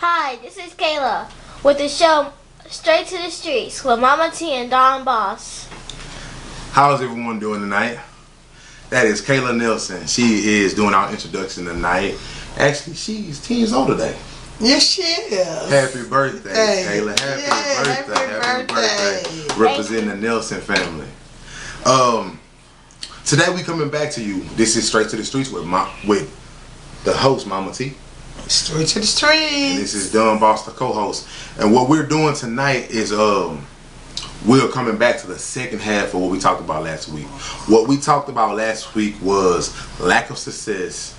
Hi, this is Kayla with the show Straight to the Streets with Mama T and Don Boss. How's everyone doing tonight? That is Kayla Nelson. She is doing our introduction tonight. Actually, she's 10 years old today. Yes, she is. Happy birthday, Kayla. Happy birthday. Representing the Nelson family. Today we coming back to you. This is Straight to the Streets with the host, Mama T. Straight to the streets. And this is Don Boss, the co-host. And what we're doing tonight is we're coming back to the second half of what we talked about last week. What we talked about last week was lack of success,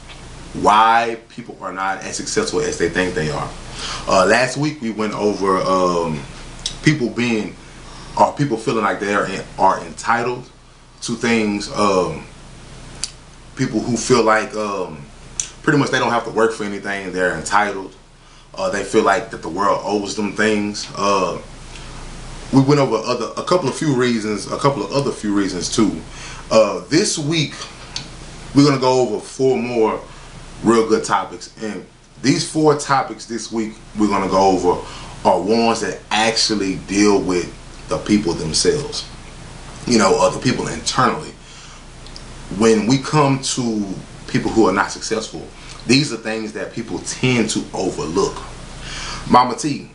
why people are not as successful as they think they are. Last week we went over people feeling like they are entitled to things. People who feel like pretty much they don't have to work for anything, they're entitled. They feel like that the world owes them things. We went over a couple of other few reasons too. This week we're gonna go over 4 more real good topics, and these 4 topics this week we're gonna go over are ones that actually deal with the people themselves. The people internally. When we come to people who are not successful, these are things that people tend to overlook. Mama T,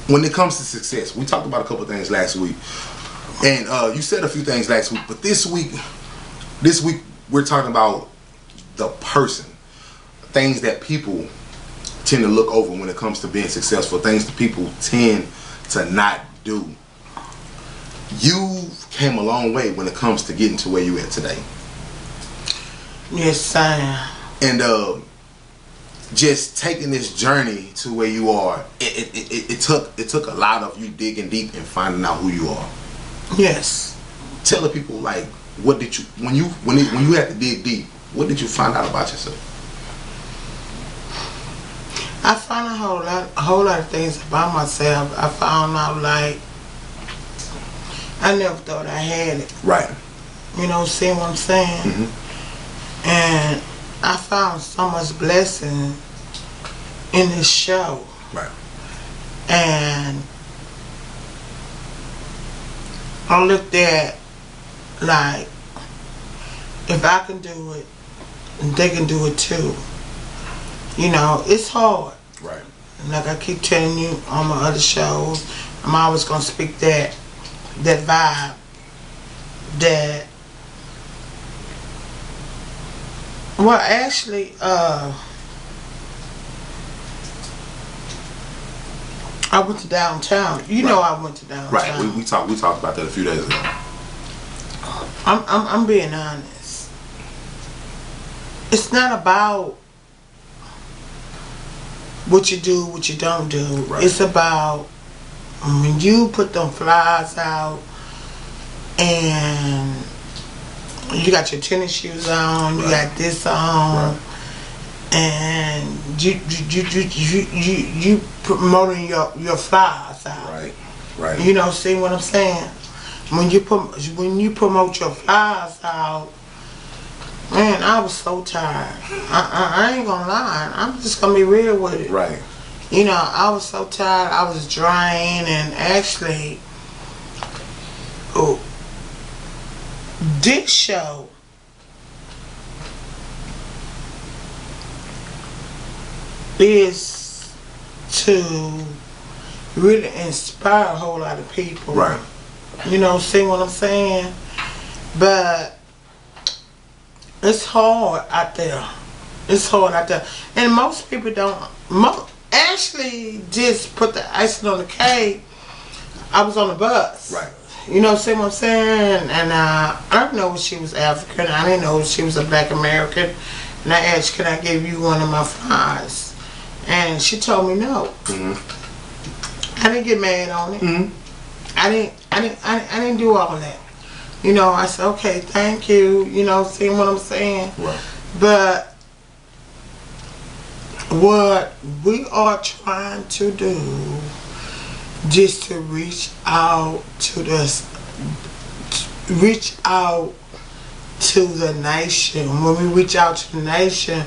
when it comes to success, we talked about a couple of things last week, and you said a few things last week, but this week we're talking about the person, things that people tend to look over when it comes to being successful, things that people tend to not do. You came a long way when it comes to getting to where you at today. Yes, I am. And just taking this journey to where you are, it took a lot of you digging deep and finding out who you are. Yes. Tell the people, like, what did you when you had to dig deep, what did you find out about yourself? I found a whole lot of things about myself. I found out, like, I never thought I had it. Right. See what I'm saying? Mm-hmm. And I found so much blessing in this show. Right. And I looked at, like, if I can do it, they can do it too. It's hard. Right. Like I keep telling you on my other shows, I'm always gonna speak that vibe, that well, actually, I went to downtown. I went to downtown. Right. We talked about that a few days ago. I'm being honest. It's not about what you do, what you don't do. Right. It's about when you put them flyers out and you got your tennis shoes on, you got this on, and you promoting your flyers out. Right. See what I'm saying? When you promote your flyers out, man, I was so tired. I ain't gonna lie. I'm just gonna be real with it. Right. I was so tired. I was drained, and actually, this show is to really inspire a whole lot of people. Right. See what I'm saying? But it's hard out there. And most people don't. Actually, just put the icing on the cake. I was on the bus. Right. See what I'm saying? And I didn't know she was African. I didn't know she was a Black American. And I asked, can I give you one of my fries? And she told me no. Mm-hmm. I didn't get mad on it. Mm-hmm. I didn't do all that. I said, okay, thank you. See what I'm saying? Right. But what we are trying to do, just to reach out to the nation. When we reach out to the nation,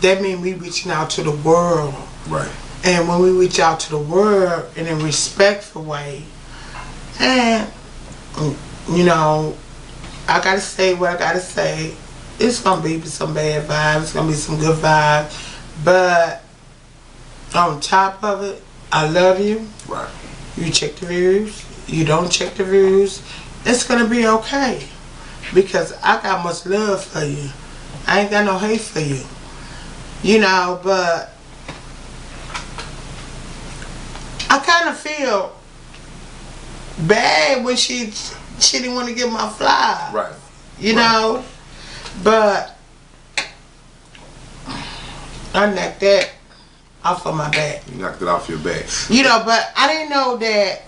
that means we reaching out to the world. Right. And when we reach out to the world in a respectful way, and you know, I gotta say what I gotta say. It's gonna be some bad vibes. It's gonna be some good vibes. But on top of it, I love you. Right. You check the views. You don't check the views. It's gonna be okay. Because I got much love for you. I ain't got no hate for you. You know, but I kind of feel bad when she didn't want to give my flowers. Right. You know? But I knocked that off of my back. You knocked it off your back. You know, but I didn't know that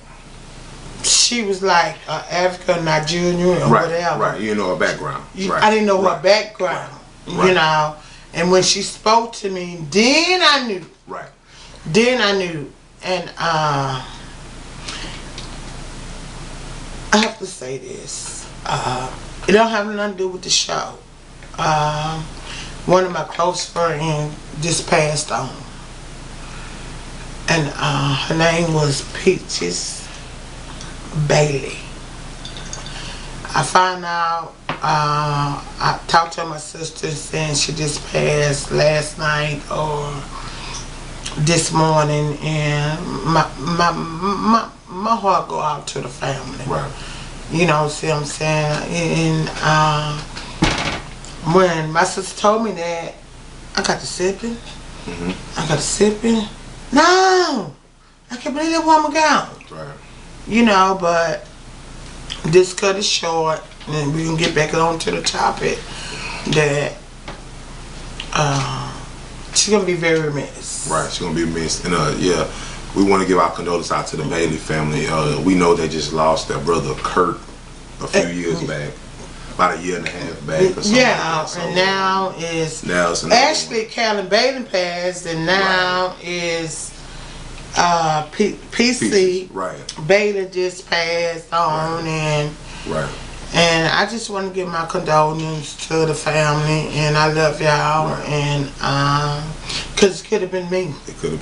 she was like African, Nigerian, or whatever. Right, you know her background. Right. I didn't know her background. Right. You know, and when she spoke to me, then I knew. Right. Then I knew, and I have to say this. It don't have nothing to do with the show. One of my close friends just passed on, and her name was Peaches Bailey. I found out, I talked to my sister saying she just passed last night or this morning, and my heart go out to the family. Right. You know, see what I'm saying? And when my sister told me that, I got to sipping. I got to sipping. No! I can't believe that woman gone. Right. You know, but this cut is short, and we can get back on to the topic that she's gonna be very missed. Right, she's gonna be missed. And yeah, we want to give our condolences out to the Bailey family. We know they just lost their brother Kurt a few years back, about a year and a half back. Or something yeah, like that. So, and now it's actually Callan Bailey passed, and now is PC right. Bailey just passed on, and I just want to give my condolences to the family, and I love y'all, and cause it could have been me. It could have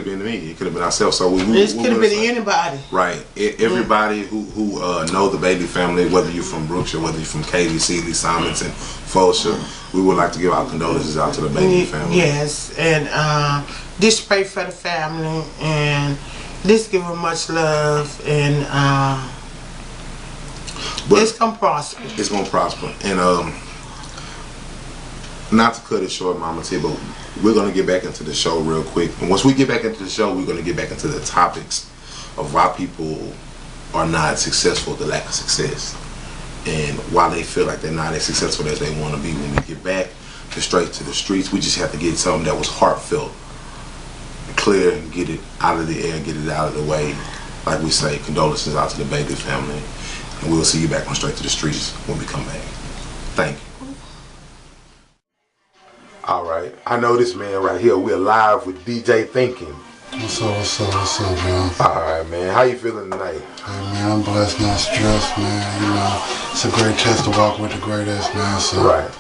been me. It could have been ourselves. So we could have been anybody. Right. Everybody who know the Bailey family, whether you're from Brookshire, whether you're from Katy, Seeley, Simonton, Fulshire, we would like to give our condolences out to the Bailey family. Yes, and just pray for the family, and just give them much love, and it's gonna prosper. It's gonna prosper, and not to cut it short, Mama T, but we're gonna get back into the show real quick. And once we get back into the show, we're gonna get back into the topics of why people are not successful, the lack of success, and why they feel like they're not as successful as they want to be. When we get back to Straight to the Streets, we just have to get something that was heartfelt, clear, and get it out of the air, get it out of the way. Like we say, condolences out to the Bailey family. And we'll see you back on Straight to the Streets when we come back. Thank you. All right. I know this man right here. We're live with DJ Thinking. What's up, man? All right, man. How you feeling tonight? Hey, man, I'm blessed, not stressed, man. You know, it's a great test to walk with the greatest, man. So right.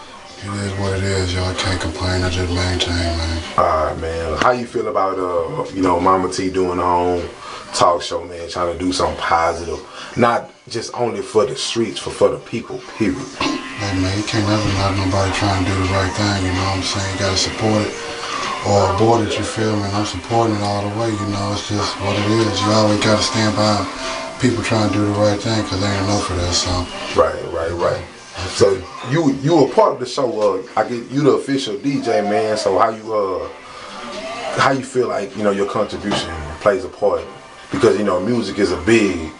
It is what it is, y'all. I can't complain. I just maintain, man. All right, man. How you feel about, Mama T doing her own talk show, man, trying to do something positive? Not just only for the streets, for the people, period. Hey, man, you can't never knock nobody trying to do the right thing, you know what I'm saying? You gotta support it or abort it, you feel me? And I'm supporting it all the way, you know, it's just what it is. You always gotta stand by people trying to do the right thing, because they ain't enough for that, so. Right. So you were part of the show, I get you the official DJ, man, so how you feel like, your contribution plays a part? Because, music is a big,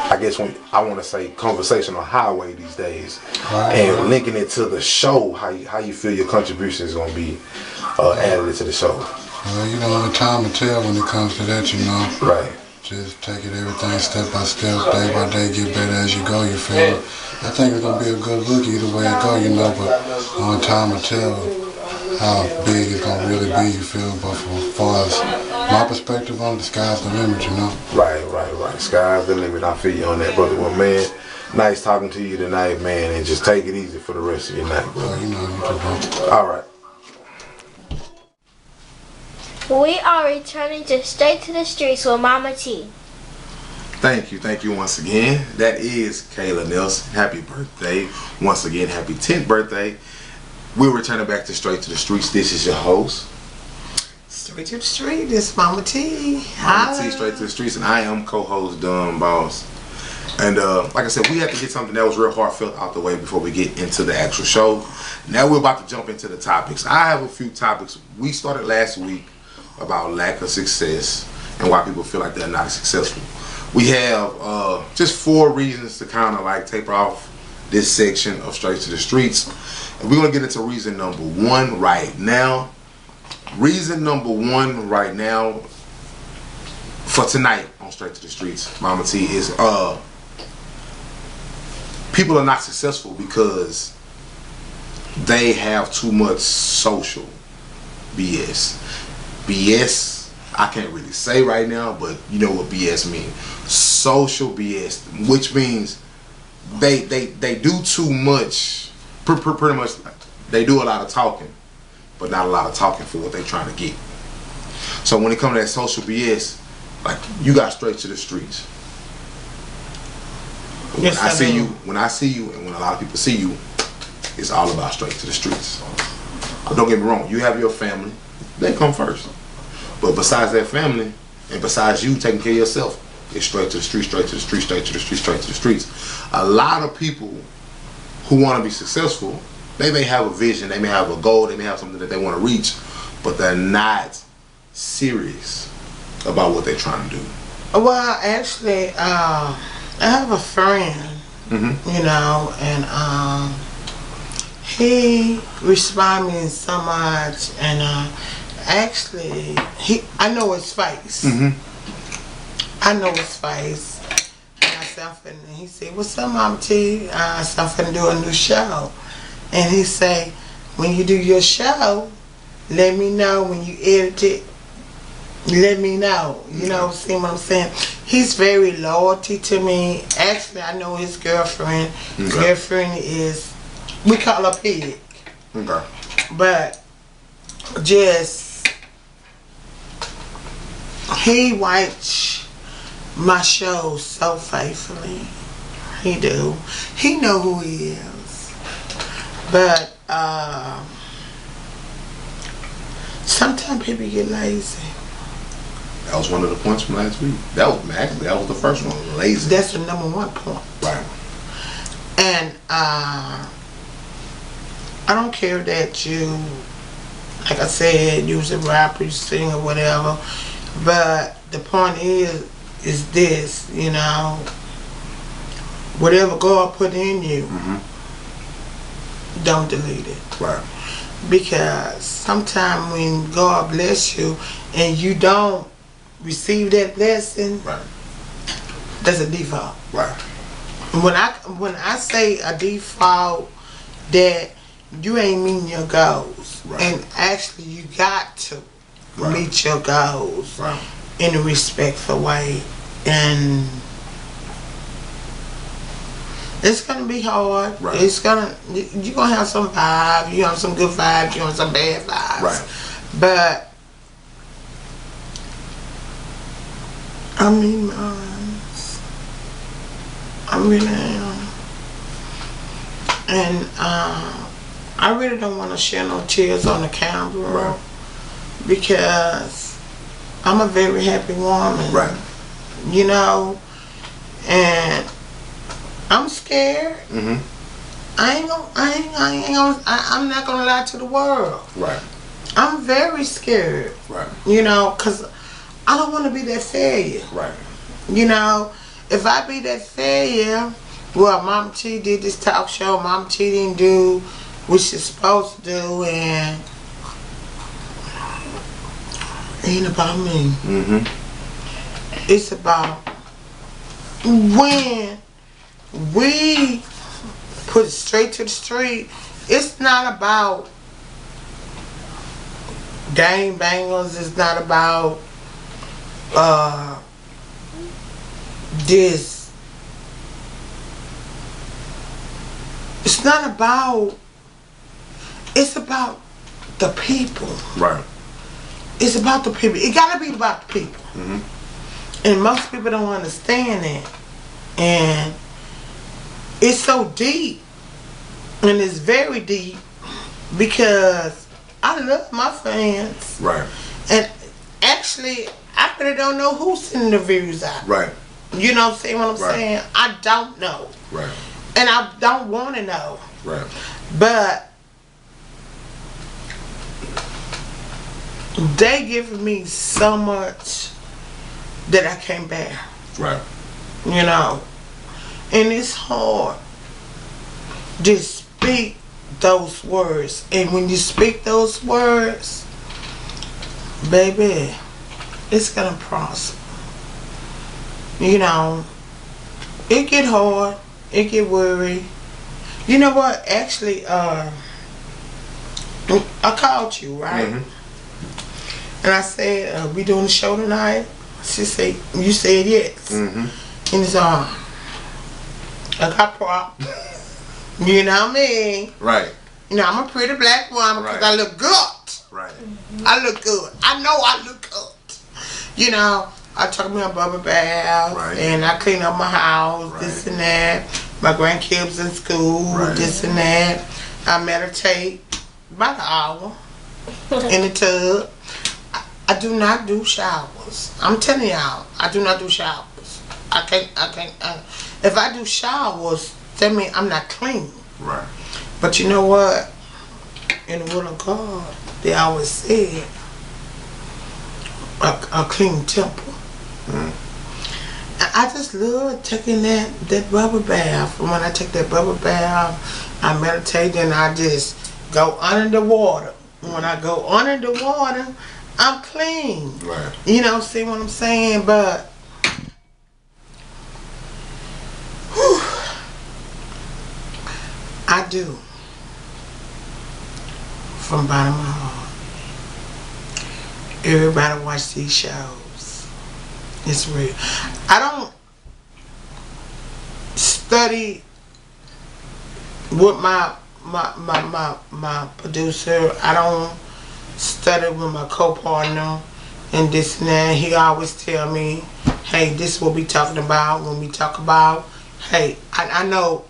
I guess I want to say conversational highway these days. Right. And linking it to the show, how you feel your contribution is going to be added to the show. Well, the time will tell when it comes to that, Right. Just take it everything step by step, day by day, get better as you go, you feel me? I think it's going to be a good look either way it go, but only time will tell how big it's going to really be, you feel me? But as far as my perspective on the sky's the limit, Right. Sky's the limit. I feel you on that, brother. Well, man, Nice talking to you tonight, man, and just take it easy for the rest of your night, bro. You know, you too, bro. All right. We are returning to Straight to the Streets with Mama T. Thank you once again. That is Kayla Nelson. Happy birthday. Once again, happy 10th birthday. We're returning back to Straight to the Streets. This is your host. Straight to the Street, this Mama T. Mama T, Straight to the Streets, and I am co-host Dumb Boss. And like I said, we had to get something that was real heartfelt out the way before we get into the actual show. Now we're about to jump into the topics. I have a few topics. We started last week about lack of success and why people feel like they're not successful. We have just 4 reasons to kind of like taper off this section of Straight to the Streets. And we're going to get into reason number 1 right now. Reason number 1 right now for tonight on Straight to the Streets, Mama T, is people are not successful because they have too much social BS. BS, I can't really say right now, but you know what BS means. Social BS, which means they do too much, pretty much they do a lot of talking, but not a lot of talking for what they're trying to get. So when it comes to that social BS, like you got Straight to the Streets. Yes, When I see you, and when a lot of people see you, it's all about Straight to the Streets. Don't get me wrong, you have your family, they come first. But besides that family, and besides you taking care of yourself, it's Straight to the Streets, Straight to the Streets, Straight to the Streets, Straight to the Streets. A lot of people who want to be successful, they may have a vision, they may have a goal, they may have something that they want to reach, but they're not serious about what they're trying to do. Well, actually, I have a friend, you know, and he responded so much, and actually, I know his face. I know his face. And I said, and he said, "What's up, Mama T?" I said, "I'm finna do a new show." And he say, "When you do your show, let me know when you edit it. Let me know." You know, see what I'm saying? He's very loyalty to me. Actually, I know his girlfriend. His girlfriend is, we call her Pig. Okay. But just, he watch my shows so faithfully. He do. He know who he is. But sometimes people get lazy. That was one of the points from last week. That was the first one. Lazy. That's the #1 point. Right. And I don't care that you, like I said, use a rapper, you sing or whatever. But the point is this, you know, whatever God put in you, don't delete it. Right. Because sometimes when God bless you and you don't receive that blessing, Right. that's a default. Right. When I say a default, that you ain't meeting your goals, right. And actually you got to right. meet your goals right. in a respectful way, and it's gonna be hard. Right. You're gonna have some vibes. You have some good vibes. You have some bad vibes. Right. But I mean, I really am, and I really don't want to shed no tears on the camera, right. Because I'm a very happy woman, right? You know, and I'm scared. I'm not gonna lie to the world. Right. I'm very scared. Right. You know, 'cause I don't want to be that failure. Right. You know, if I be that failure, well, Mama T did this talk show, Mama T didn't do what she's supposed to do, and it ain't about me. It's about when we put it straight to the street. It's not about gang bangers. It's not about this it's not about, it's about the people. Right. It's about the people. It gotta be about the people. Mm-hmm. And most people don't understand that. And it's so deep. And it's very deep because I love my fans. Right. And actually, I really don't know who's sending the views out. Right. You know what I'm Right. saying? I don't know. Right. And I don't want to know. Right. But they give me so much that I can't bear. Right. You know. And it's hard to speak those words. And when you speak those words, baby, it's gonna prosper. You know, it get hard, it get worried. You know what? Actually, I called you, right? Mm-hmm. And I said, we doing the show tonight? She said, you said yes. Mm-hmm. And so, I got prop. You know what I mean? Right. You know, I'm a pretty black woman because Right. I look good. Right. I look good. I know I look good. You know, I took me a bubble bath, Right. and I clean up my house, Right. this and that. My grandkids in school, Right. this and that. I meditate about an hour in the tub. I do not do showers. I'm telling y'all, I do not do showers. I can't. If I do showers, that means I'm not clean. Right. But you know what? In the will of God, they always said a clean temple. I just love taking that bubble bath. And when I take that bubble bath, I meditate and I just go under the water. When I go under the water, I'm clean. Right. You know, see what I'm saying? But whew, I do. From the bottom of my heart. Everybody watch these shows. It's real. I don't study with my producer. I don't study with my co-partner and this and that. He always tell me, hey, this is what we talking about when we talk about, hey, I know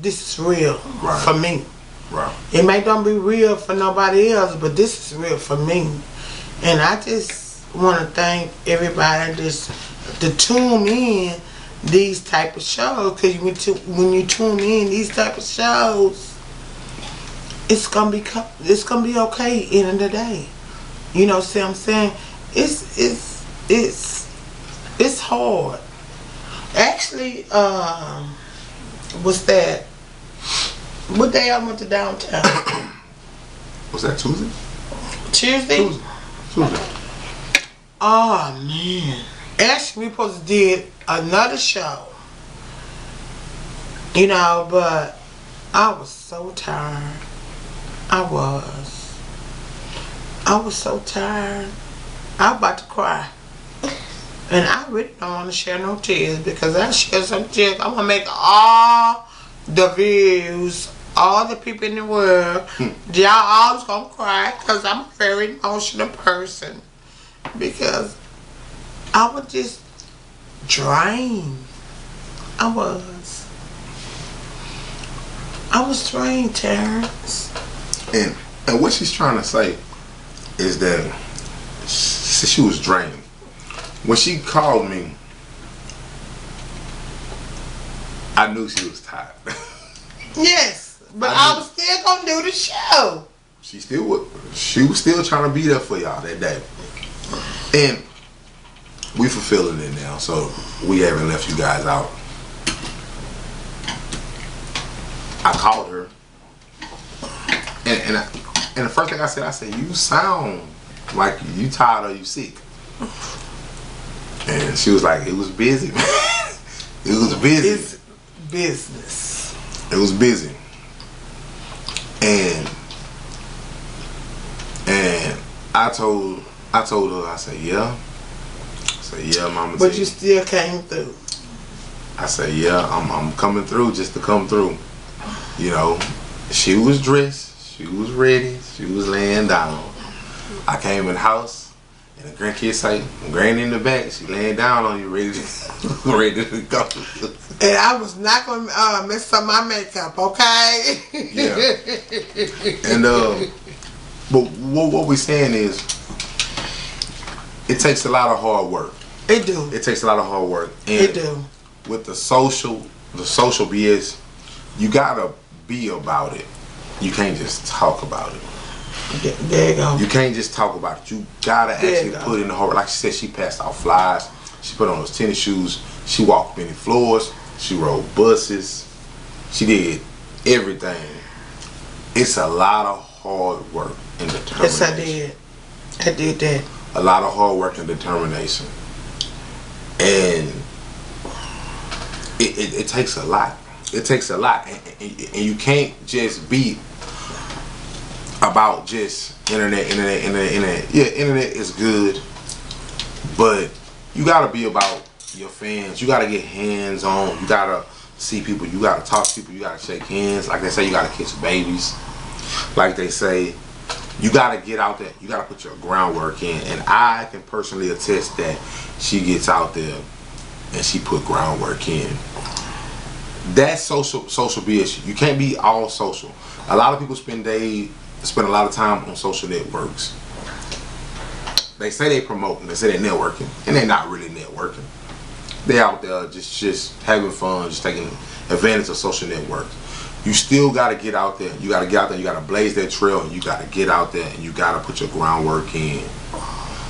this is real for me. Right. It may not be real for nobody else, but this is real for me. And I just want to thank everybody just to tune in these type of shows, because when you tune in these type of shows, it's gonna be okay end of the day. You know, see what I'm saying? It's hard. Actually, what's that? What day I went to downtown? Was that Tuesday? Tuesday? Tuesday. Oh man. Actually, we supposed to did another show. You know, but I was so tired. I was so tired. I was about to cry. And I really don't want to share no tears, because I share some tears, I'm going to make all the views, all the people in the world, y'all always going to cry, because I'm a very emotional person. Because I was just drained. I was drained, Terrence. And what she's trying to say is that she was drained. When she called me, I knew she was tired. Yes, but I was still gonna do the show. She was still trying to be there for y'all that day. And we fulfilling it now, so we haven't left you guys out. I called her, and the first thing I said, you sound like you tired or you sick. And she was like, it was busy. It was busy. It's business. It was busy. And I told her, I said, yeah. I said, yeah, Mama. But you still came through. I said, yeah, I'm coming through just to come through. You know, she was dressed, she was ready, she was laying down. I came in the house, and the grandkids say, Granny in the back, she laying down on you, ready to go. And I was not going to mess up my makeup, okay? Yeah. And, but what we're saying is, it takes a lot of hard work. It do. It takes a lot of hard work. And it do. With the social BS, you gotta be about it. You can't just talk about it. There you go. You can't just talk about it. You gotta actually put in the hard work. Like she said, she passed out flies. She put on those tennis shoes. She walked many floors. She rode buses. She did everything. It's a lot of hard work and determination. Yes, I did. I did that. A lot of hard work and determination. And it takes a lot. It takes a lot. And you can't just be about just internet. Yeah, internet is good. But you got to be about your fans. You got to get hands on. You got to see people. You got to talk to people. You got to shake hands. Like they say, you got to kiss babies. Like they say, you got to get out there. You got to put your groundwork in. And I can personally attest that she gets out there and she put groundwork in. That's social BS. You can't be all social. A lot of people spend a lot of time on social networks. They say they promoting, they say they're networking, and they're not really networking. They're out there just having fun, just taking advantage of social networks. You still got to get out there. You got to get out there. You got to blaze that trail, and you got to get out there, and you got to put your groundwork in.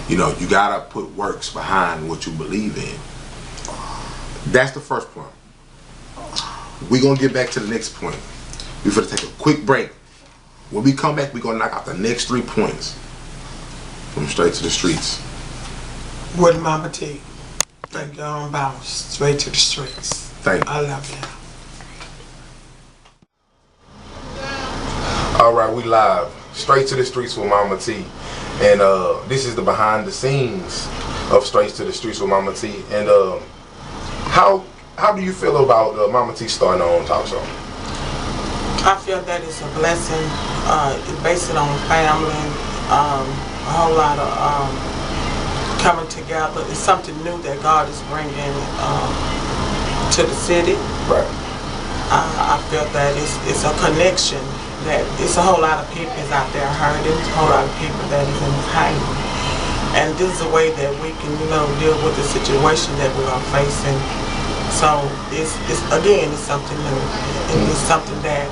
You know, you got to put works behind what you believe in. That's the first point. We're going to get back to the next point. We're going to take a quick break. When we come back, we're going to knock out the next 3 points from Straight to the Streets. With Mama T. Thank you on bounce. Straight to the streets. Thank you. I love you. All right, we live. Straight to the Streets with Mama T. And this is the behind the scenes of Straight to the Streets with Mama T. And how do you feel about Mama T starting her own talk show? I feel that it's a blessing. It's based on family, a whole lot of coming together. It's something new that God is bringing to the city. Right. I feel that it's a connection. That it's a whole lot of people is out there hurting. A whole lot of people that is in pain. And this is a way that we can, deal with the situation that we are facing. So it's something new. It's something that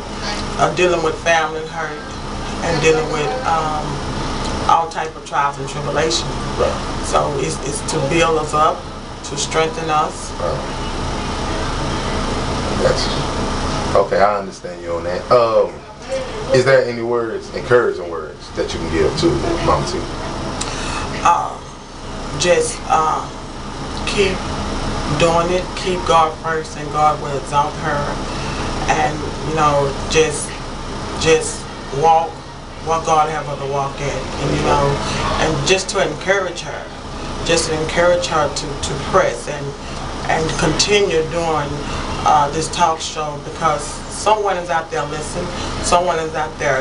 dealing with family hurt and dealing with all type of trials and tribulations. Right. So it's to build us up, to strengthen us. Right. Okay, I understand you on that. Is there any encouraging words that you can give to Mama T? Just keep doing it, keep God first, and God will exalt her. And just walk what God have her to walk in, and just to encourage her, to press and continue doing this talk show, because someone is out there listening, someone is out there,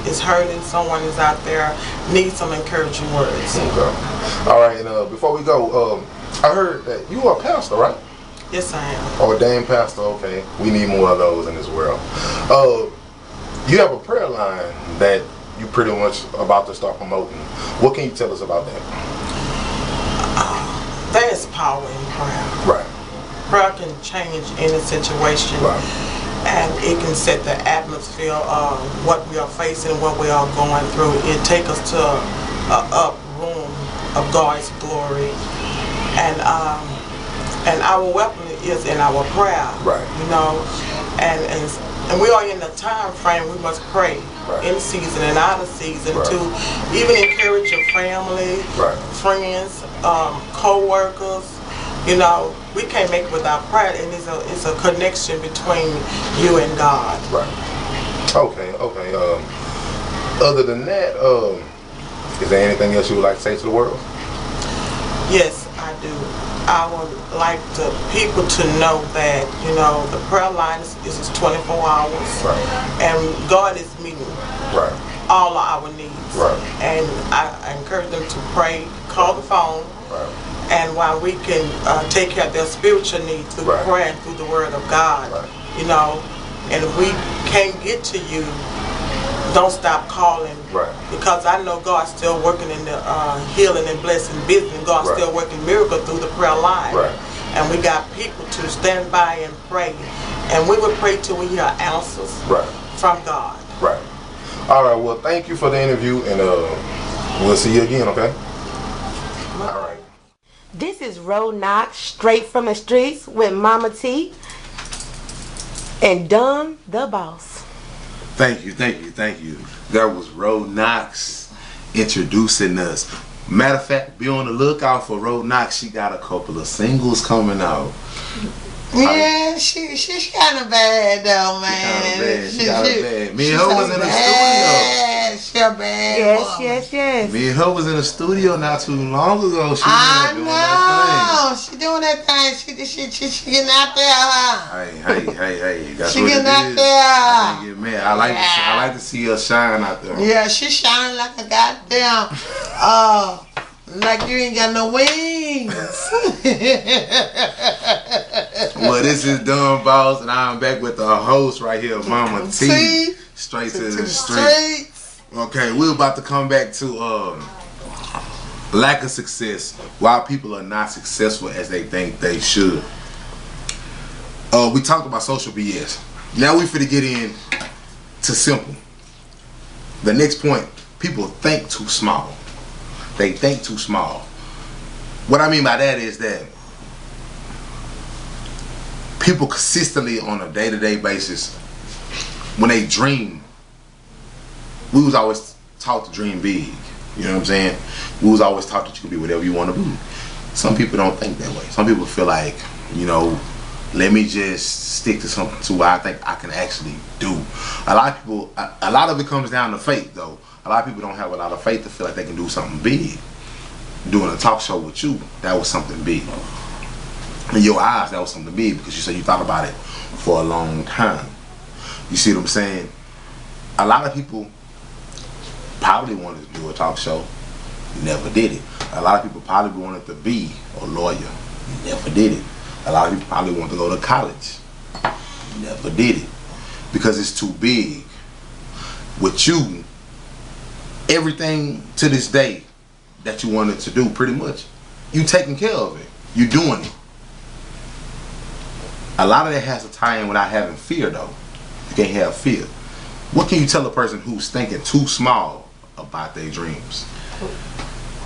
is hurting, someone is out there needs some encouraging words. Okay. All right, and before we go, I heard that you are a pastor, right? Yes, I am. Ordained pastor, okay. We need more of those in this world. You have a prayer line that you pretty much about to start promoting. What can you tell us about that? There is power in prayer. Right. Prayer can change any situation. Right. And it can set the atmosphere of what we are facing, what we are going through. It takes us to an up room of God's glory. And our weapon is in our prayer. Right. And we are in the time frame we must pray. Right. In season and out of season. Right. To even encourage your family, right. Friends, co-workers. We can't make it without prayer, and it's a connection between you and God. Right. Okay. Other than that, is there anything else you would like to say to the world? Yes, I do. I would like the people to know that, you know, the prayer line is 24 hours. Right. And God is meeting all of our needs. Right. And I encourage them to pray, call the phone, and while we can take care of their spiritual needs through prayer and through the Word of God, you know, and if we can't get to you, don't stop calling, because I know God's still working in the healing and blessing business. God's still working miracles through the prayer line. And we got people to stand by and pray. And we will pray till we hear answers from God. Right. All right, well, thank you for the interview, and we'll see you again, okay? All right. This is Ro Knox, straight from the streets with Mama T and Don the Boss. Thank you. That was Ro Knox introducing us. Matter of fact, be on the lookout for Ro Knox. She got a couple of singles coming out. Yeah, she's kind of bad though, man. She kind of bad. Me and her was in the studio. She a bad woman. Yes. Me and her was in the studio not too long ago. I know. She doing that thing. She getting out there, huh? Hey. That's she what getting it out is. there. I can't get mad. I like to see her shine out there. Yeah, she shining like a goddamn like you ain't got no wings. Well, this is Don Boss, and I'm back with the host right here, Mama T. Straight to the streets. Okay, we're about to come back to lack of success. Why people are not successful as they think they should. We talked about social BS. Now we finna get in to simple. The next point, people think too small. They think too small. What I mean by that is that people consistently on a day-to-day basis, when they dream, we was always taught to dream big. You know what I'm saying? We was always taught that you can be whatever you want to be. Some people don't think that way. Some people feel like, you know, let me just stick to something to what I think I can actually do. A lot of people, a lot of it comes down to faith though. A lot of people don't have a lot of faith to feel like they can do something big. Doing a talk show with you, that was something big. In your eyes, that was something big because you said you thought about it for a long time. You see what I'm saying? A lot of people probably wanted to do a talk show, never did it. A lot of people probably wanted to be a lawyer, never did it. A lot of people probably wanted to go to college, never did it. Because it's too big. With you, everything to this day that you wanted to do, pretty much, you taking care of it. You doing it. A lot of that has to tie in without having fear though. You can't have fear. What can you tell a person who's thinking too small about their dreams?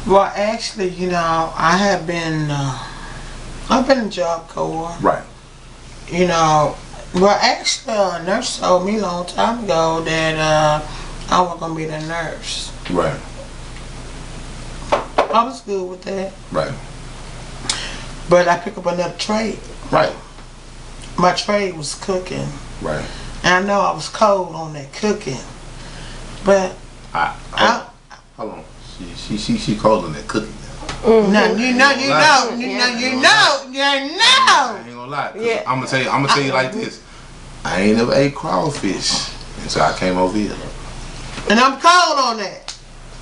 Well, actually, you know, I've been in Job Corps. Right. You know, well, actually, a nurse told me a long time ago that I was gonna be the nurse. Right. I was good with that. Right. But I picked up another trade. Right. My trade was cooking. Right. And I know I was cold on that cooking. But hold on. She cold on that cooking. No, you know. I ain't gonna lie. Yeah. I'm gonna tell you like this. I ain't never ate crawfish until I came over here. And I'm cold on that.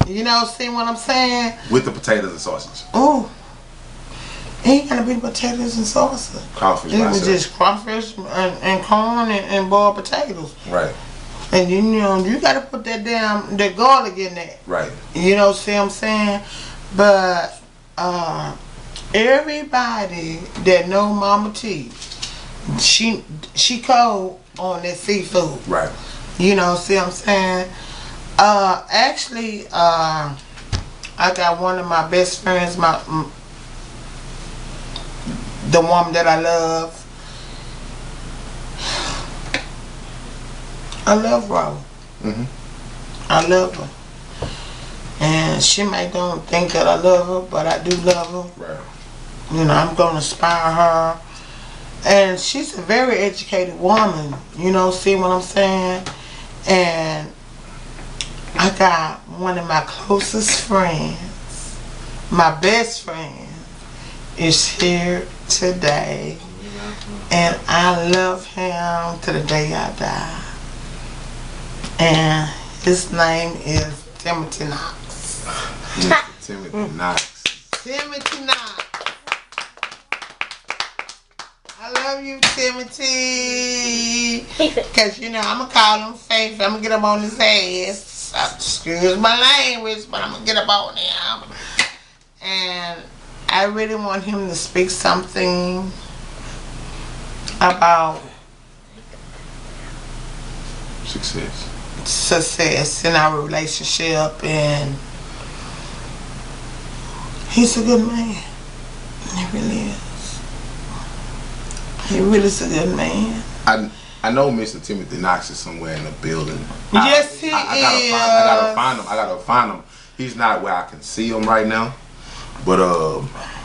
You know, see what I'm saying? With the potatoes and sausage. Oh. It ain't gotta be potatoes and sausage. Crawfish. It was just crawfish and corn and boiled potatoes. Right. And you know, you gotta put that garlic in there. Right. You know, see what I'm saying? But everybody that know Mama T, she cold on that seafood. Right. You know, see what I'm saying? Actually, I got one of my best friends, the woman that I love. I love Ro. I love her. And she may don't think that I love her, but I do love her. Right. You know, I'm gonna inspire her. And she's a very educated woman, you know, see what I'm saying? And I got one of my closest friends, my best friend, is here today, and I love him to the day I die. And his name is Timothy Knox. Mr. Timothy Knox. Timothy Knox. I love you, Timothy. Because, you know, I'm going to call him Faith. I'm going to get up on his ass. Excuse my language, but I'm going to get up on him. And I really want him to speak something about success in our relationship, and he's a good man. He really is. He really is a good man. I know Mr. Timothy Knox is somewhere in the building. Yes, he is. I gotta find him. He's not where I can see him right now. But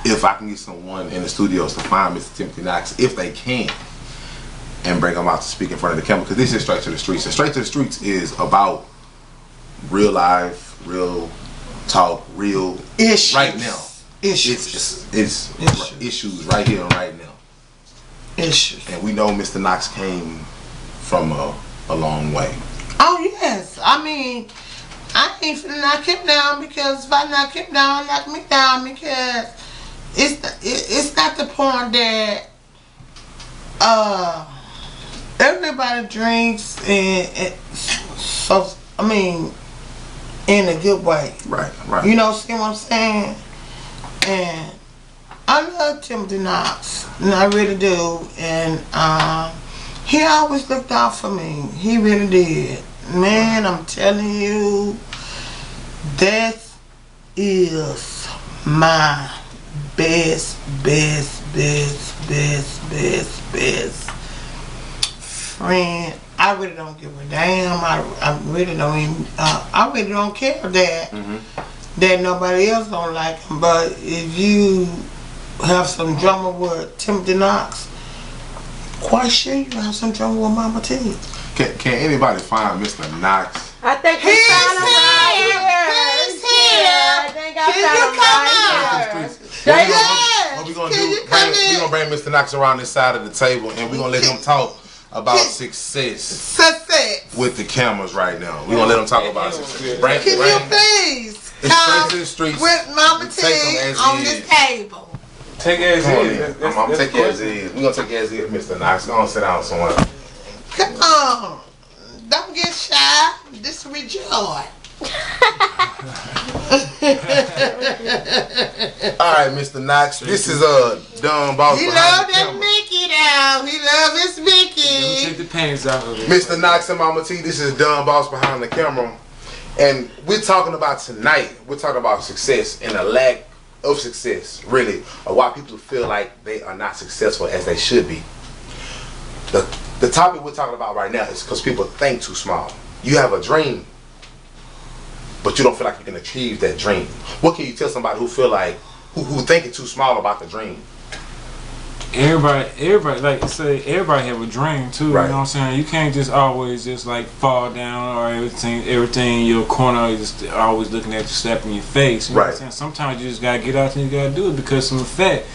if I can get someone in the studios to find Mr. Timothy Knox, if they can, and bring him out to speak in front of the camera, because this is Straight to the Streets. And Straight to the Streets is about real life, real talk, real issues. Right now. Issues. It's issues right here and right now. Issues. And we know Mr. Knox came from a long way. Oh yes, I mean, I ain't finna knock him down, because if I knock him down, knock me down, because it's not the point that everybody drinks and so I mean in a good way. Right. You know, see what I'm saying? And I love Timothy Knox, and I really do. And he always looked out for me. He really did. Man, I'm telling you, that is my best friend. I really don't give a damn. I really don't even. I really don't care that nobody else don't like him. But if you have some drama with Timothy Knox, quite sure you have some drama with Mama T. Can anybody find Mr. Knox? I think he's here. I think I found him right here. What we gonna do? We gonna bring Mr. Knox around this side of the table, and we gonna let him talk about success with the cameras right now. We gonna let him talk about success. Can you please come to the streets with Mama T on this table? Take it as is. I'm gonna take it as is. We gonna take it as is, Mr. Knox. Go on, sit down somewhere. Come on, don't get shy. This is with joy. Alright, Mr. Knox. This is Dumb Boss. He love that Mickey now. He love his Mickey. Take the pants out of it. Mr. Knox and Mama T, this is Dumb Boss behind the camera. And we're talking about tonight, we're talking about success and a lack of success, really, of why people feel like they are not successful as they should be. The topic we're talking about right now is because people think too small. You have a dream, but you don't feel like you can achieve that dream. What can you tell somebody who feel like, who thinking too small about the dream? Everybody, like say, everybody have a dream too. Right. You know what I'm saying? You can't just always just like fall down or everything in your corner. You just always looking at you, slapping your face. You know what I'm saying? Sometimes you just gotta get out and you gotta do it, because some fact,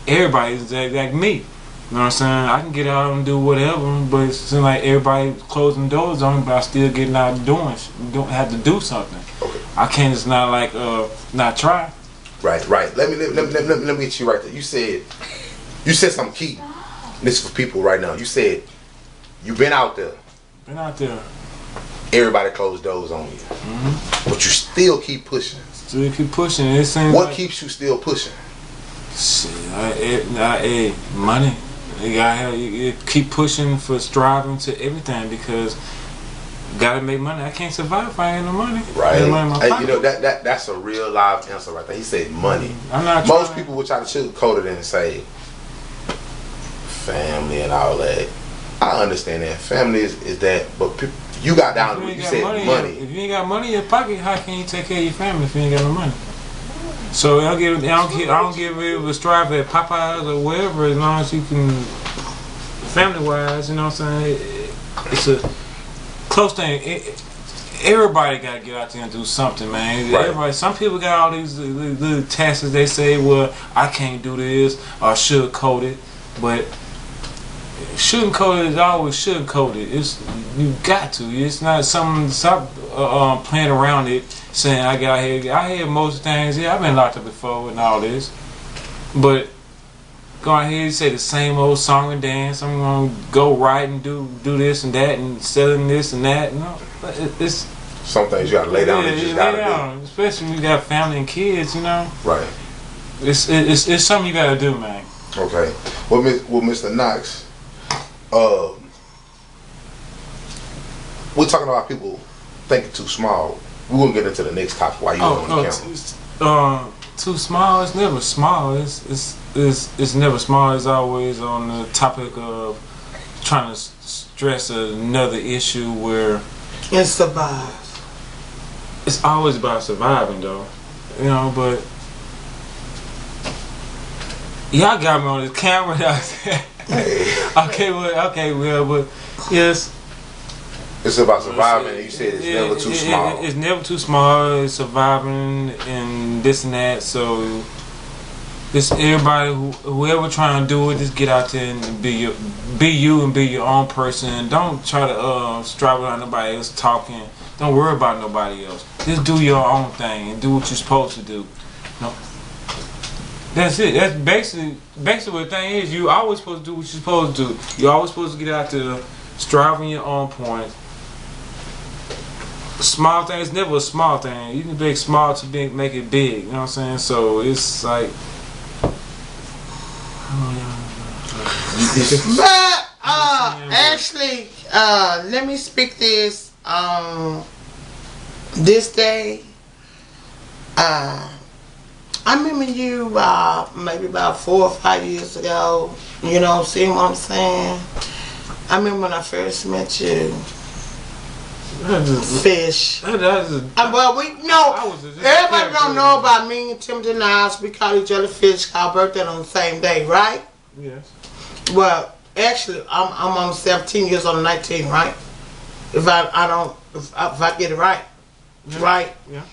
everybody is like me. You know what I'm saying? I can get out and do whatever, but it seems like everybody closing doors on me, but I still getting out and doing. Don't have to do something. Okay. I can't just not like not try. Right. Let me get you right there. You said something key. This is for people right now. You said you've been out there. Everybody closed doors on you, but you still keep pushing. Still keep pushing. It seems what like, keeps you still pushing? Shit, money. You keep pushing for striving to everything, because you gotta make money. I can't survive if I ain't no money. Right. You know that's a real live answer right there. He said money. I'm not. Most people will try to sugarcoat it and say family and all that. I understand that family is that, but you got down to it. You said money. If you ain't got money in your pocket, how can you take care of your family if you ain't got no money? So I don't give a strive at Popeyes or wherever, as long as you can, family wise, you know what I'm saying. It's a close thing. everybody got to get out there and do something, man. Right. Everybody. Some people got all these little tasks. They say, well, I can't do this or sugarcoat it, but sugarcoat is always sugarcoated. It's you got to. It's not something. Stop playing around it, saying I got here. I hear most things. Yeah, I've been locked up before and all this, but go ahead and say the same old song and dance. I'm gonna go right and do this and that and selling this and that. No, it's some things you gotta lay down and just gotta do. Especially when you got family and kids, you know. Right. It's something you gotta do, man. Okay. Well, Mr. Knox, we're talking about people thinking too small. We're gonna get into the next topic while you're on the camera. Too small. It's never small. It's never small. It's always on the topic of trying to stress another issue where and survive. It's always about surviving, though, you know. But y'all got me on this camera out there. okay, well, but yes. It's about surviving, and you said it's never too small. It's never too small. It's surviving and this and that. So, it's everybody, whoever trying to do it, just get out there and be you and be your own person. Don't try to strive around nobody else talking. Don't worry about nobody else. Just do your own thing and do what you're supposed to do. No. That's it. That's basically what the thing is. You always supposed to do what you're supposed to do. You're always supposed to get out there, striving your own point. Small thing is never a small thing. You can make small to make it big. You know what I'm saying? So it's like. But actually, let me speak this. This day, I remember you maybe about 4 or 5 years ago. You know, see what I'm saying? I remember when I first met you. Fish. Well, we know everybody don't know about me and Timothy Niles. We call each other Fish. Our birthday on the same day, right? Yes. Well, actually, I'm on 17 years on 19, right? If I get it right, yeah. Right? Yeah.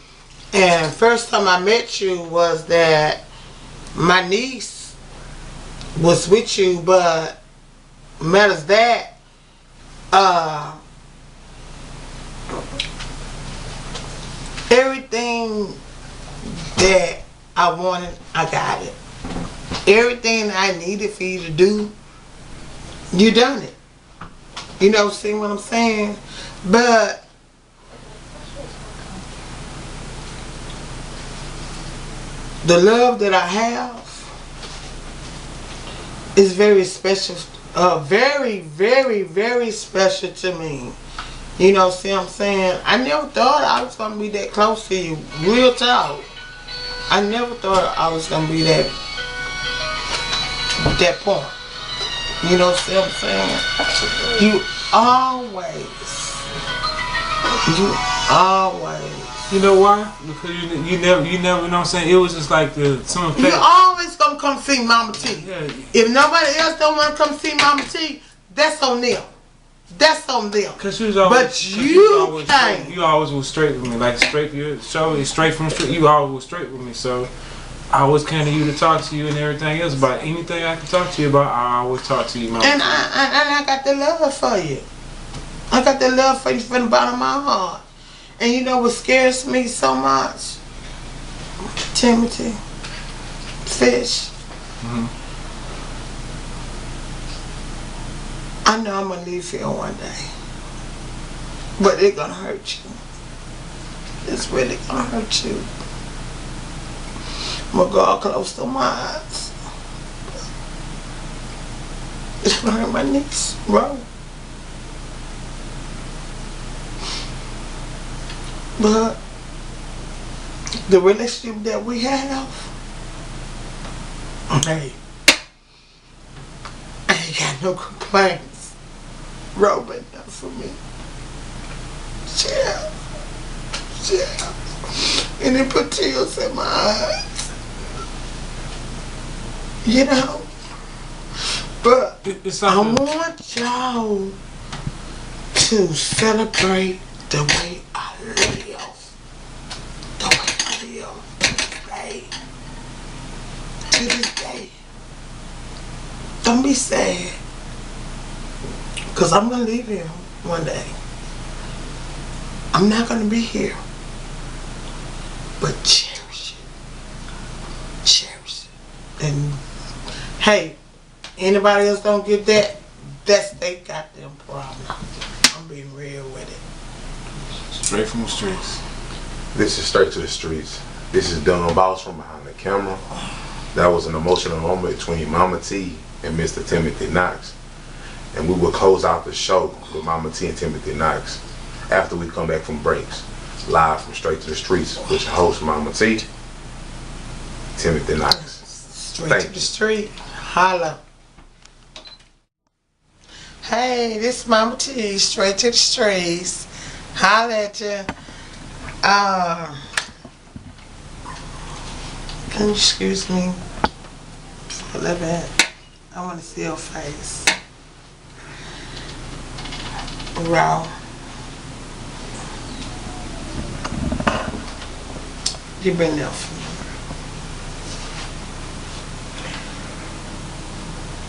And first time I met you was that my niece was with you, but matters that everything that I wanted, I got it. Everything I needed for you to do, you done it. You know, see what I'm saying? But the love that I have is very special, very, very, very special to me. You know, see what I'm saying? I never thought I was going to be that close to you. Real talk. I never thought I was going to be that point. You know, see what I'm saying? You always. You know why? Because you never, you know what I'm saying? It was just like you always going to come see Mama T. Yeah. If nobody else don't want to come see Mama T, that's on them. That's on them. Cause you was always, but you can't. You always was straight with me, like straight from the street. You always was straight with me, so I always came to you to talk to you and everything else about anything I can talk to you about. I always talk to you, Mama. And I got the love for you. I got the love for you from the bottom of my heart. And you know what scares me so much? Timothy, Fish. Mm-hmm. I know I'm going to leave here one day. But it's going to hurt you. It's really going to hurt you. I'm going to go all close to my eyes. It's going to hurt my niece, bro. But the relationship that we have, hey, I ain't got no complaints. Robin, not for me. Yeah. And it put tears in my eyes. You know? But I want y'all to celebrate the way I day. To this day. Don't be sad. Because I'm going to leave here one day. I'm not going to be here. But cherish it. Cherish it. And hey, anybody else don't get that, that's they goddamn problem. I'm being real with it. Straight from the streets. This is Straight to the Streets. This is Dunn Boss from behind the camera. That was an emotional moment between Mama T and Mr. Timothy Knox. And we will close out the show with Mama T and Timothy Knox after we come back from breaks. Live from Straight to the Streets with your host, Mama T, Timothy Knox. Straight to the street. Holla. Hey, this is Mama T, Straight to the Streets. Holla at you. Can you excuse me for a little bit? I want to see your face. Raw. You've been there for me.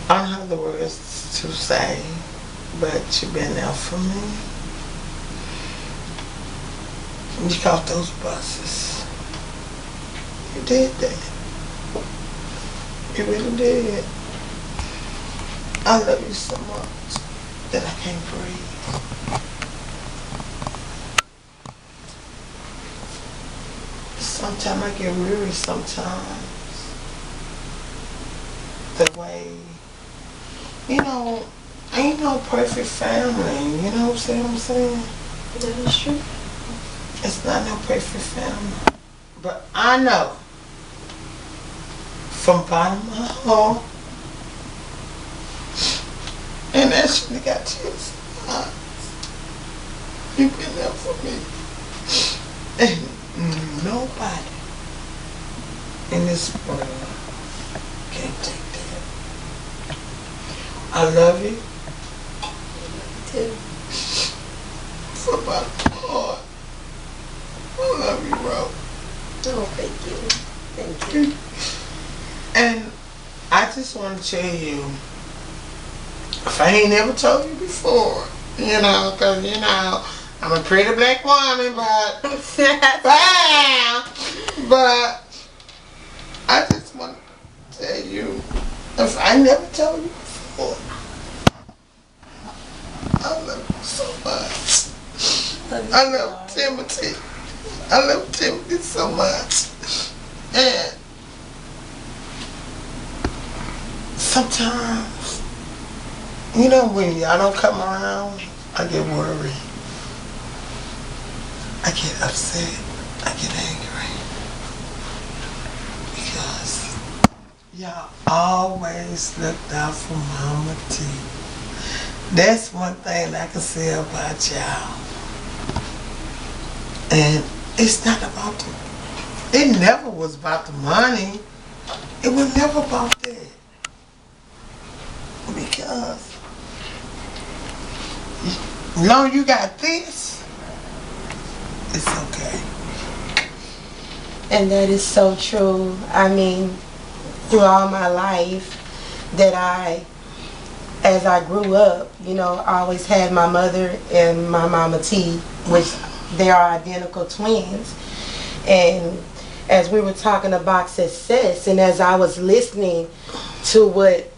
I don't have the words to say, but you've been there for me. You caught those buses. You did that. You really did. I love you so much that I can't breathe. Sometimes I get weary sometimes. The way, ain't no perfect family, you know what I'm saying? That is true. It's not no perfect family. But I know, from bottom of my heart, and actually got tears in my eyes. You've been there for me. And nobody in this world can take that. I love you. Too. From my heart. I love you, bro. Oh, thank you. Thank you. And I just want to tell you, if I ain't never told you before, because, I'm a pretty black woman, but, but I just want to tell you, if I never told you before, I love you so much. I love Timothy. I love Timothy so much. And sometimes, when y'all don't come around, I get worried. I get upset. I get angry. Because y'all always looked out for Mama T. That's one thing I can say about y'all. And it's not about it never was about the money. It was never about that. Because as long as you got this, it's okay. And that is so true. I mean, through all my life that as I grew up, I always had my mother and my Mama T, which they are identical twins. And as we were talking about success, and as I was listening to what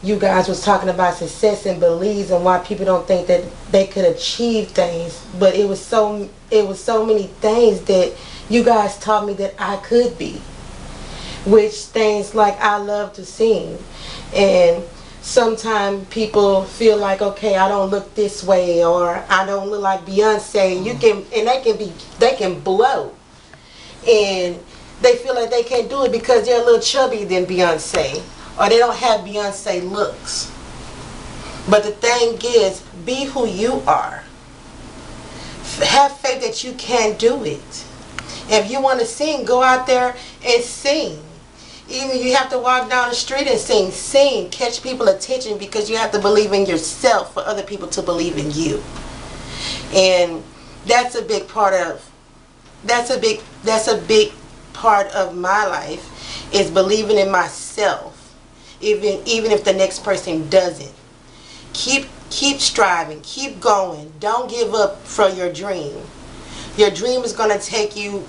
you guys was talking about success and beliefs and why people don't think that they could achieve things, but it was so many things that you guys taught me that I could be, which things like I love to sing, and sometimes people feel like, okay, I don't look this way, or I don't look like Beyonce. They can blow, and they feel like they can't do it because they're a little chubby than Beyonce, or they don't have Beyonce looks. But the thing is, be who you are. Have faith that you can do it. If you want to sing, go out there and sing. Even if you have to walk down the street and sing, catch people's attention, because you have to believe in yourself for other people to believe in you. And that's a big part part of my life is believing in myself, even if the next person doesn't. Keep striving, keep going. Don't give up for your dream. Your dream is going to take you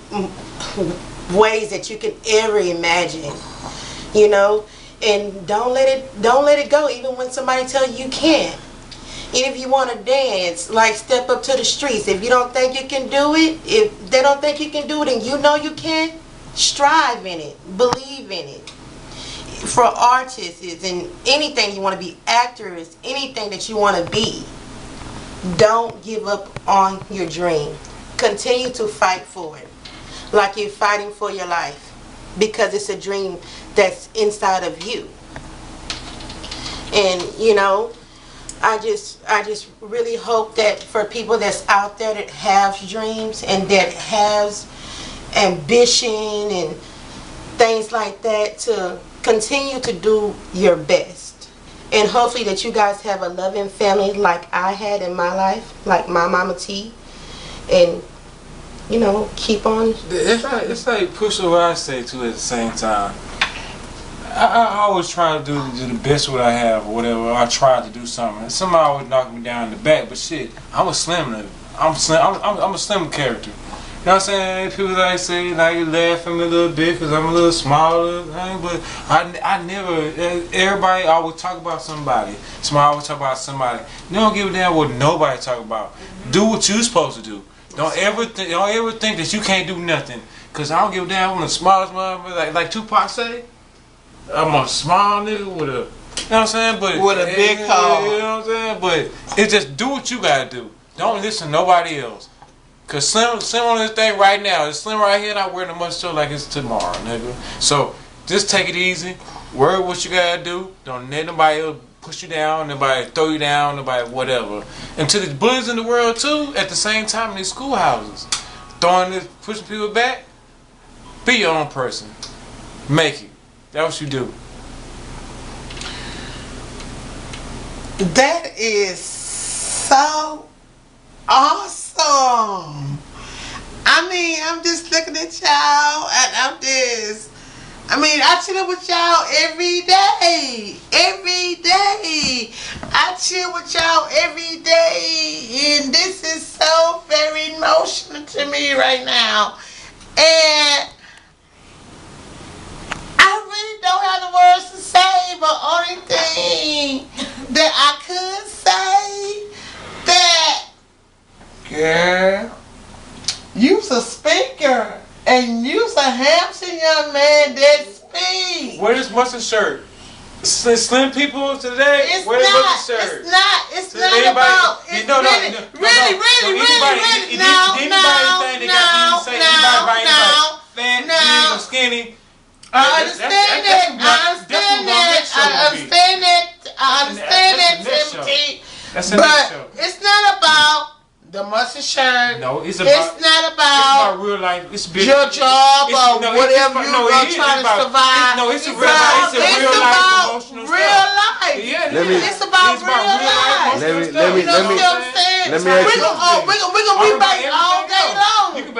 ways that you can ever imagine, you know. And don't let it go, even when somebody tells you can't. And if you want to dance, like, step up to the streets. If you don't think you can do it, if they don't think you can do it and you know you can, strive in it, believe in it. For artists and anything you want to be, actors, anything that you want to be, don't give up on your dream. Continue to fight for it, like you're fighting for your life, because it's a dream that's inside of you. And you know, I just really hope that for people that's out there that have dreams and that has ambition and things like that, to continue to do your best. And hopefully that you guys have a loving family like I had in my life, like my Mama T. And you know, keep on. It's like push what I say too at the same time. I always try to do the best what I have or whatever. I try to do something. Somebody always knock me down in the back, but shit, I'm a slim nigga. I'm a slim character. You know what I'm saying? People like say, like, you laugh at me a little bit because I'm a little smaller, but I never, everybody always talk about somebody. Somebody always talk about somebody. You don't give a damn what nobody talk about. Do what you supposed to do. Don't ever think that you can't do nothing. Because I don't give a damn. I'm the smallest motherfucker. Like Tupac say, I'm a small nigga with a, you know what I'm saying? But with a big hole. You know what I'm saying? But it's just do what you gotta do. Don't listen to nobody else. Cause Slim on this thing right now. It's Slim right here and I wear the mustard like it's tomorrow, nigga. So just take it easy. Worry what you gotta do. Don't let nobody else push you down, nobody throw you down, nobody whatever. And to the bullies in the world too, at the same time in these schoolhouses, throwing this, pushing people back, be your own person. Make it. That's what you do. That is so awesome. I mean, I'm just looking at y'all and I chill with y'all every day. Every day. I chill with y'all every day. And this is so very emotional to me right now. And I really don't have the words to say, but only thing that I could say that, girl, you's a speaker and you's a handsome young man that speaks. Wear this mustard shirt. Slim people today, It's wear this not. mustard shirt. It's not about. It's really. Fat, skinny. I understand that, Timothy. That's the next show. But it's not about the mustard shirt. No, it's not about real life. It's your job or whatever you're trying to survive. No, it's a real life emotional stuff. Real life. Yeah, it's about real life. Let me ask you. We're gonna be back all day long. And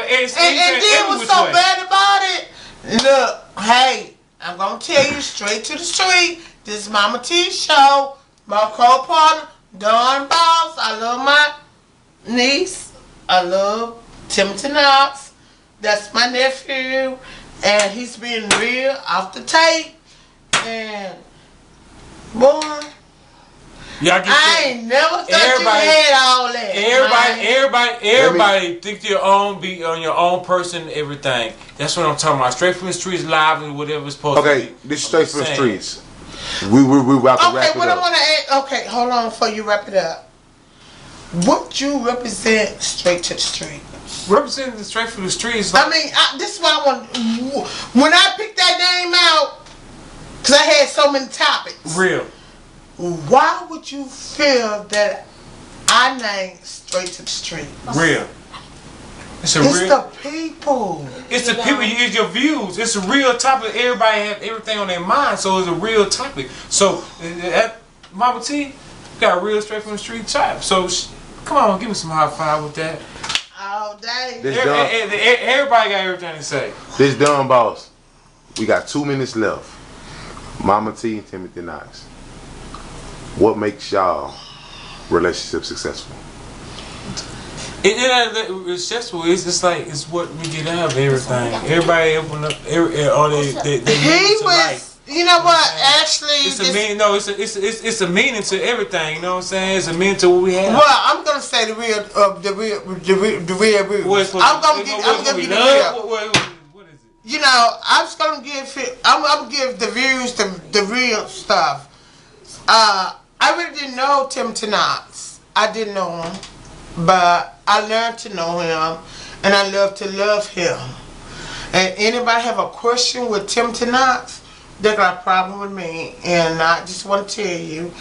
then what's so bad about it? Look, hey, I'm gonna tell you straight to the street. This is Mama T's show. My co-partner, Dawn Boss. I love my niece. I love Timothy Knox. That's my nephew. And he's been real off the tape. And boy, I ain't never thought you had all that. Everybody think your own be on your own person, everything. That's what I'm talking about. Straight from the streets, live and whatever it's supposed to be. Okay, this is straight from the streets. We about to wrap it what up. I want to ask, okay, hold on before you wrap it up. What you represent straight to the street? Representing straight from the streets. Like, I mean, this is what I want. When I picked that name out, because I had so many topics. Real. Why would you feel that I named straight to the street? Real. It's the people. It's the people. It's your views. It's a real topic. Everybody have everything on their mind, so it's a real topic. So, Mama T got a real straight from the street type. So, come on, give me some high five with that. all day. Everybody got everything to say. This dumb boss. We got 2 minutes left. Mama T and Timothy Knox. What makes y'all relationship successful? It successful. It's just like it's what we get out of everything. Everybody open up. They He was. You know what? Actually, it's a meaning. No, it's a meaning to everything. You know what I'm saying? It's a meaning to what we have. Well, I'm gonna say the real. I'm gonna give you the real. What is it? You know, I'm just gonna give. I'm gonna give the views the real stuff. I really didn't know Timothy Knox. I didn't know him, but I learned to know him, and I love to love him. And anybody have a question with Timothy Knox? They got a problem with me, and I just want to tell you,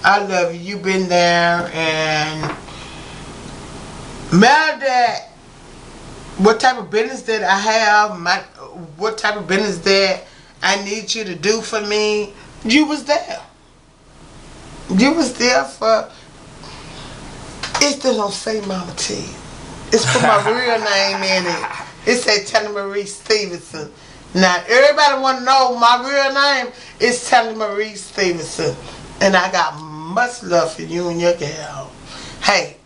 I love you. You've been there, and matter that what type of business that I have, what type of business that I need you to do for me, you was there. You was there for. It still don't say Mama T. It's put my real name in it. It say Tanya Marie Stevenson. Now, everybody want to know my real name is Tanya Marie Stevenson. And I got much love for you and your gal. Hey,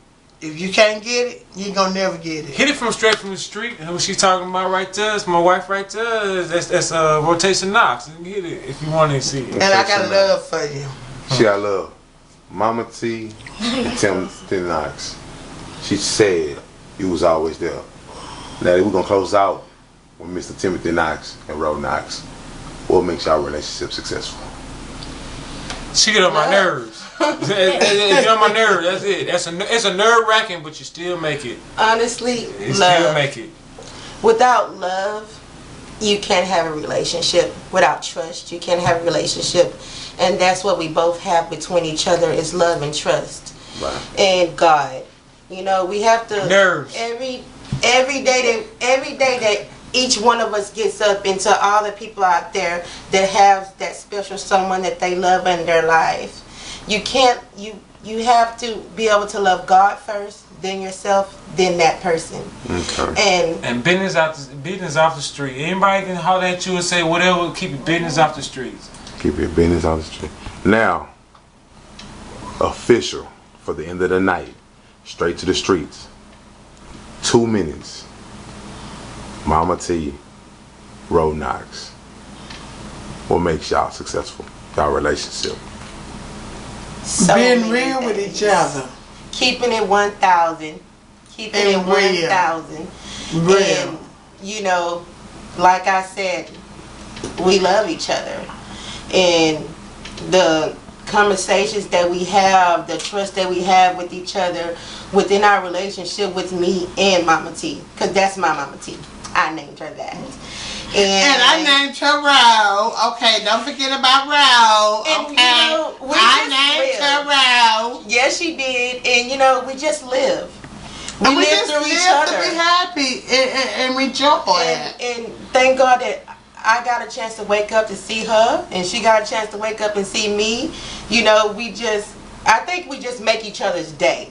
if you can't get it, you gonna never get it. Hit it from straight from the street. And what she's talking about right there, it's my wife right there. That's Rotation Knox. You can hit it if you want to see it. And I got love for you. She got love. Mama T and Timothy Knox. She said you was always there. Now we're gonna close out with Mr. Timothy Knox and Ro Knox. What makes y'all relationship successful? She get on my nerves. Get on my nerves. That's it. It's a nerve wracking, but you still make it. Honestly, You love. still make it. Without love, you can't have a relationship. Without trust, you can't have a relationship. And that's what we both have between each other is love and trust. Right. And God. You know, we have to Nerves. every day that each one of us gets up, into all the people out there that have that special someone that they love in their life. You can't you have to be able to love God first, then yourself, then that person. Okay. And business off the street. Anybody can holler at you and say whatever, keep your business off the streets. Keep your business off the street. Now, official for the end of the night. Straight to the streets. 2 minutes. Mama T, Ro Knox. What makes y'all successful? Y'all relationship. so Being many real with things. each other. Keeping it 1,000. Keeping it And real. 1,000. Real. And, you know, like I said, we love each other. And the conversations that we have, the trust that we have with each other within our relationship with me and Mama T. Because that's my Mama T. I named her that. And I named her Ro. Okay, don't forget about Ro. And, Okay. you know, we I just named live. her Ro. Yes, she did. And, you know, we just live. And we live just through each live other. to be happy and rejoice. And thank God that I got a chance to wake up to see her, and she got a chance to wake up and see me. You know, I think we just make each other's day.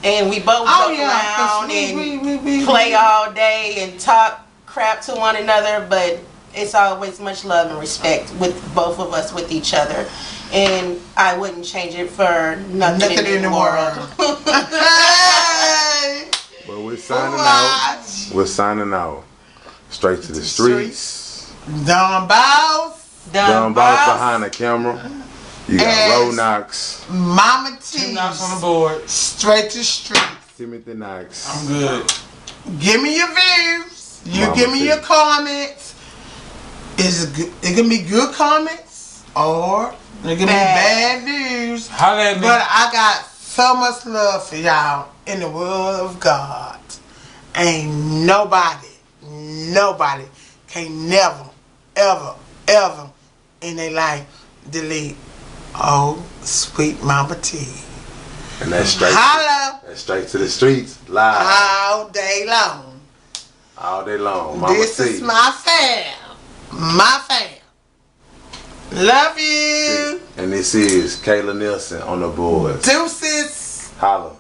And we both joke around and we play all day and talk crap to one another, but it's always much love and respect with both of us with each other. And I wouldn't change it for nothing in the world. Hey! But we're signing out. We're signing out. Straight to the streets. Don Boss, Dumb boss behind the camera. You got And- Ro Knox, Mama T, Knox on the board. straight to street. Timothy Knox. I'm good. Give me your views. You Mama give me T. your comments. It can be good comments or it can be bad views. Holler at me. But I got so much love for y'all in the world of God. Ain't nobody can never, ever in their life delete oh sweet Mama T. And that's straight. Holla That's straight to the streets. Live. all day long. All day long. Mama This T. is my fam. My fam. Love you. And this is Kayla Nelson on the board. Deuces. Holla.